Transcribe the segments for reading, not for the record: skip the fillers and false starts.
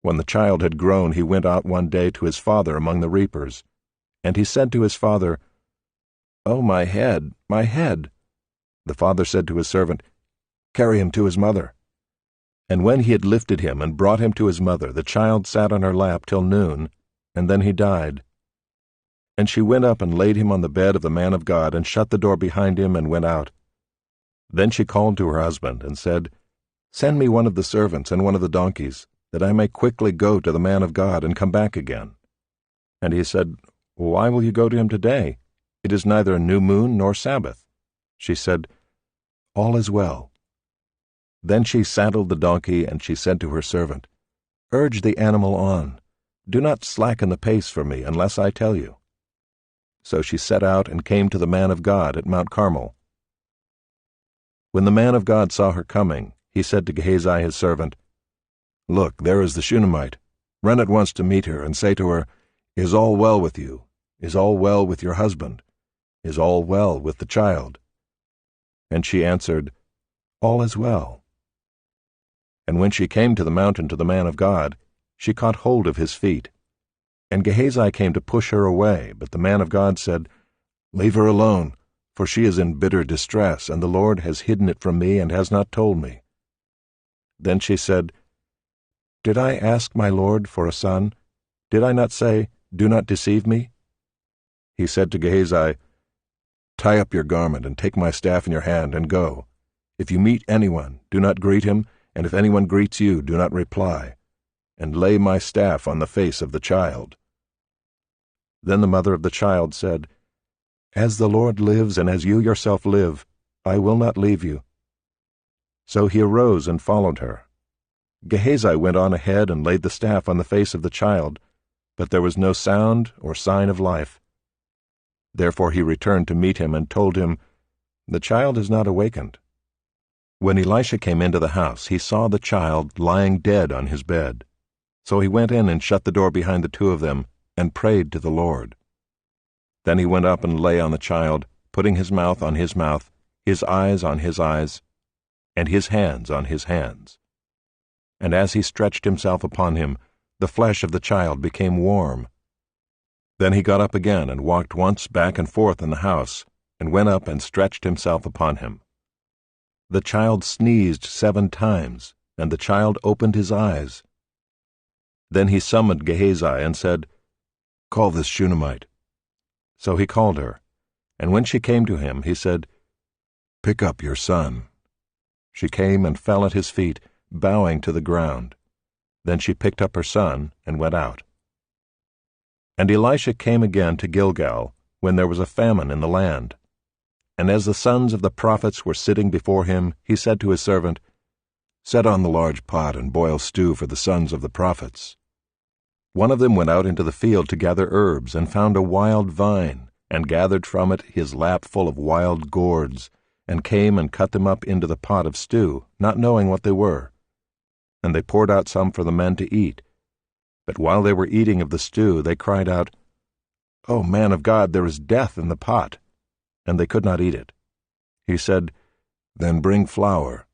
When the child had grown, he went out one day to his father among the reapers. And he said to his father, "Oh, my head, my head!" The father said to his servant, "Carry him to his mother." And when he had lifted him and brought him to his mother, the child sat on her lap till noon, and then he died. And she went up and laid him on the bed of the man of God, and shut the door behind him, and went out. Then she called to her husband, and said, "Send me one of the servants and one of the donkeys, that I may quickly go to the man of God, and come back again." And he said, "Why will you go to him today? It is neither a new moon nor Sabbath." She said, "All is well." Then she saddled the donkey, and she said to her servant, "Urge the animal on. Do not slacken the pace for me unless I tell you." So she set out and came to the man of God at Mount Carmel. When the man of God saw her coming, he said to Gehazi his servant, "Look, there is the Shunammite. Run at once to meet her, and say to her, 'Is all well with you? Is all well with your husband? Is all well with the child?' And she answered, 'All is well.' And when she came to the mountain to the man of God, she caught hold of his feet. And Gehazi came to push her away, but the man of God said, 'Leave her alone, for she is in bitter distress, and the Lord has hidden it from me and has not told me.' Then she said, 'Did I ask my Lord for a son? Did I not say, Do not deceive me?' He said to Gehazi, 'Tie up your garment, and take my staff in your hand, and go. If you meet anyone, do not greet him, and if anyone greets you, do not reply. And lay my staff on the face of the child.' Then the mother of the child said, 'As the Lord lives, and as you yourself live, I will not leave you.' So he arose and followed her. Gehazi went on ahead and laid the staff on the face of the child, but there was no sound or sign of life. Therefore he returned to meet him and told him, 'The child is not awakened.' When Elisha came into the house, he saw the child lying dead on his bed. So he went in and shut the door behind the two of them, and prayed to the Lord. Then he went up and lay on the child, putting his mouth on his mouth, his eyes on his eyes, and his hands on his hands. And as he stretched himself upon him, the flesh of the child became warm. Then he got up again and walked once back and forth in the house, and went up and stretched himself upon him. The child sneezed 7 times, and the child opened his eyes. Then he summoned Gehazi and said, 'Call this Shunammite.' So he called her, and when she came to him, he said, 'Pick up your son.' She came and fell at his feet, bowing to the ground. Then she picked up her son and went out. And Elisha came again to Gilgal, when there was a famine in the land. And as the sons of the prophets were sitting before him, he said to his servant, 'Set on the large pot and boil stew for the sons of the prophets.' One of them went out into the field to gather herbs, and found a wild vine, and gathered from it his lap full of wild gourds, and came and cut them up into the pot of stew, not knowing what they were. And they poured out some for the men to eat. But while they were eating of the stew, they cried out, 'O man of God, there is death in the pot!' And they could not eat it. He said, 'Then bring flour.'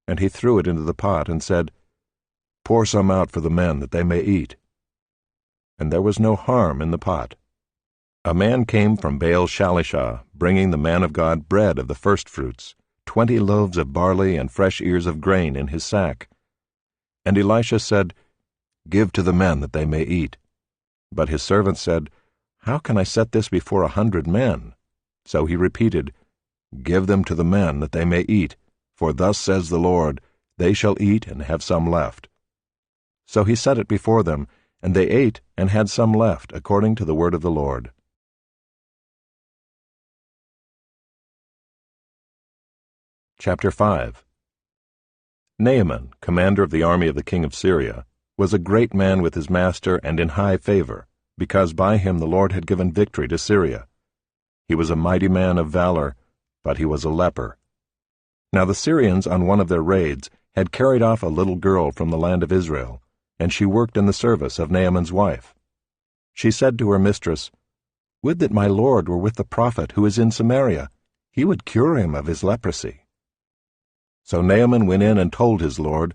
And he threw it into the pot, and said, 'Pour some out for the men, that they may eat.' And there was no harm in the pot. A man came from Baal-Shalishah, bringing the man of God bread of the firstfruits, 20 loaves of barley and fresh ears of grain in his sack. And Elisha said, 'Give to the men, that they may eat.' But his servant said, 'How can I set this before 100 men? So he repeated, 'Give them to the men, that they may eat, for thus says the Lord, they shall eat and have some left.' So he set it before them, and they ate and had some left, according to the word of the Lord. Chapter 5. Naaman, commander of the army of the king of Syria, was a great man with his master and in high favor, because by him the Lord had given victory to Syria. He was a mighty man of valor, but he was a leper. Now the Syrians, on one of their raids, had carried off a little girl from the land of Israel, and she worked in the service of Naaman's wife. She said to her mistress, "Would that my lord were with the prophet who is in Samaria. He would cure him of his leprosy." So Naaman went in and told his lord,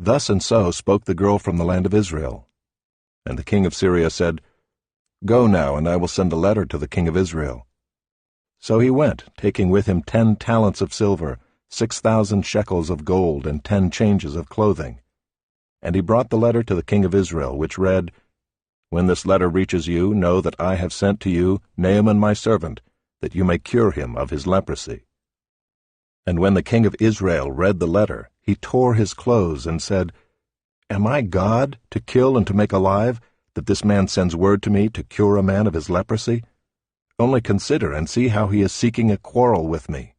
Thus and so spoke the girl from the land of Israel. And the king of Syria said, Go now, and I will send a letter to the king of Israel. So he went, taking with him 10 talents of silver, 6,000 shekels of gold, and 10 changes of clothing. And he brought the letter to the king of Israel, which read, When this letter reaches you, know that I have sent to you Naaman my servant, that you may cure him of his leprosy. And when the king of Israel read the letter, he tore his clothes and said, Am I God, to kill and to make alive, that this man sends word to me to cure a man of his leprosy? Only consider and see how he is seeking a quarrel with me.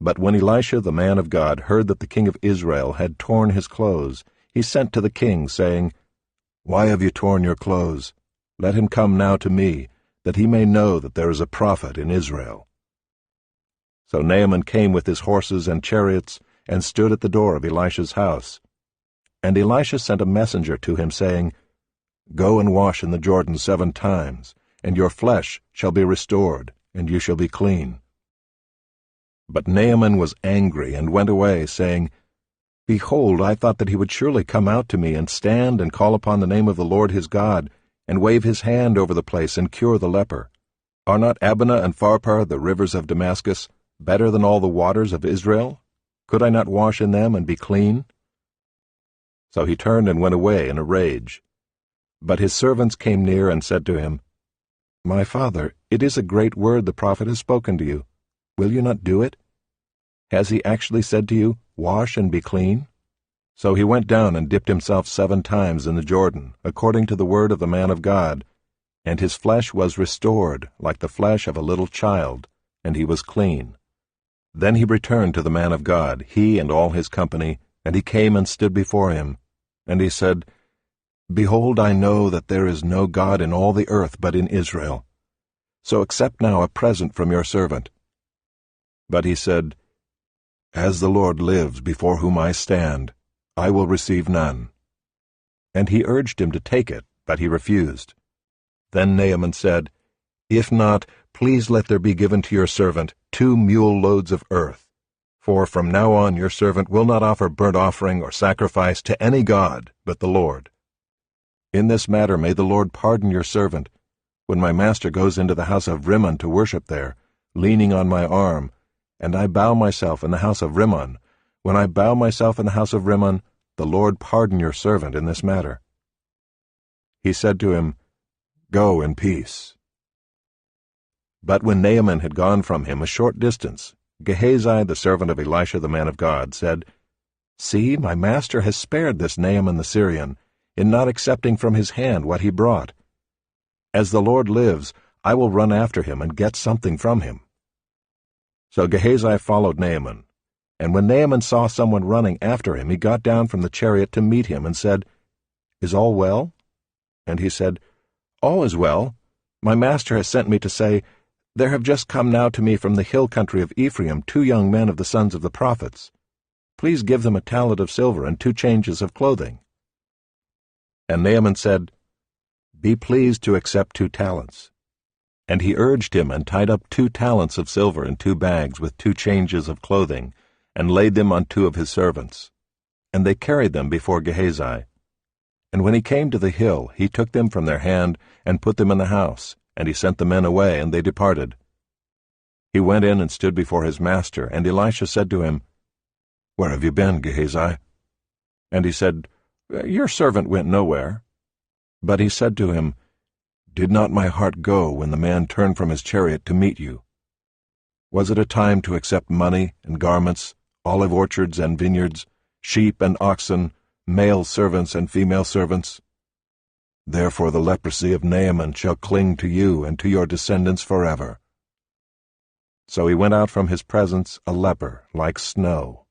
But when Elisha the man of God heard that the king of Israel had torn his clothes, he sent to the king, saying, Why have you torn your clothes? Let him come now to me, that he may know that there is a prophet in Israel. So Naaman came with his horses and chariots, and stood at the door of Elisha's house. And Elisha sent a messenger to him, saying, Go and wash in the Jordan 7 times, and your flesh shall be restored, and you shall be clean. But Naaman was angry, and went away, saying, Behold, I thought that he would surely come out to me, and stand and call upon the name of the Lord his God, and wave his hand over the place, and cure the leper. Are not Abana and Pharpar, the rivers of Damascus, better than all the waters of Israel? Could I not wash in them and be clean? So he turned and went away in a rage. But his servants came near and said to him, My father, it is a great word the prophet has spoken to you. Will you not do it? Has he actually said to you, Wash and be clean? So he went down and dipped himself 7 times in the Jordan, according to the word of the man of God, and his flesh was restored, like the flesh of a little child, and he was clean. Then he returned to the man of God, he and all his company, and he came and stood before him. And he said, Behold, I know that there is no God in all the earth but in Israel. So accept now a present from your servant. But he said, As the Lord lives before whom I stand, I will receive none. And he urged him to take it, but he refused. Then Naaman said, If not, please let there be given to your servant 2 mule loads of earth. For from now on your servant will not offer burnt offering or sacrifice to any god but the Lord. In this matter may the Lord pardon your servant, when my master goes into the house of Rimmon to worship there, leaning on my arm, and I bow myself in the house of Rimmon. When I bow myself in the house of Rimmon, the Lord pardon your servant in this matter. He said to him, Go in peace. But when Naaman had gone from him a short distance, Gehazi, the servant of Elisha the man of God, said, See, my master has spared this Naaman the Syrian, in not accepting from his hand what he brought. As the Lord lives, I will run after him and get something from him. So Gehazi followed Naaman, and when Naaman saw someone running after him, he got down from the chariot to meet him and said, Is all well? And he said, All is well. My master has sent me to say, There have just come now to me from the hill country of Ephraim 2 young men of the sons of the prophets. Please give them a talent of silver and 2 changes of clothing. And Naaman said, Be pleased to accept 2 talents. And he urged him, and tied up 2 talents of silver in 2 bags with 2 changes of clothing, and laid them on 2 of his servants. And they carried them before Gehazi. And when he came to the hill, he took them from their hand, and put them in the house, and he sent the men away, and they departed. He went in and stood before his master, and Elisha said to him, Where have you been, Gehazi? And he said, Your servant went nowhere. But he said to him, Did not my heart go when the man turned from his chariot to meet you? Was it a time to accept money and garments, olive orchards and vineyards, sheep and oxen, male servants and female servants? Therefore the leprosy of Naaman shall cling to you and to your descendants forever. So he went out from his presence a leper like snow.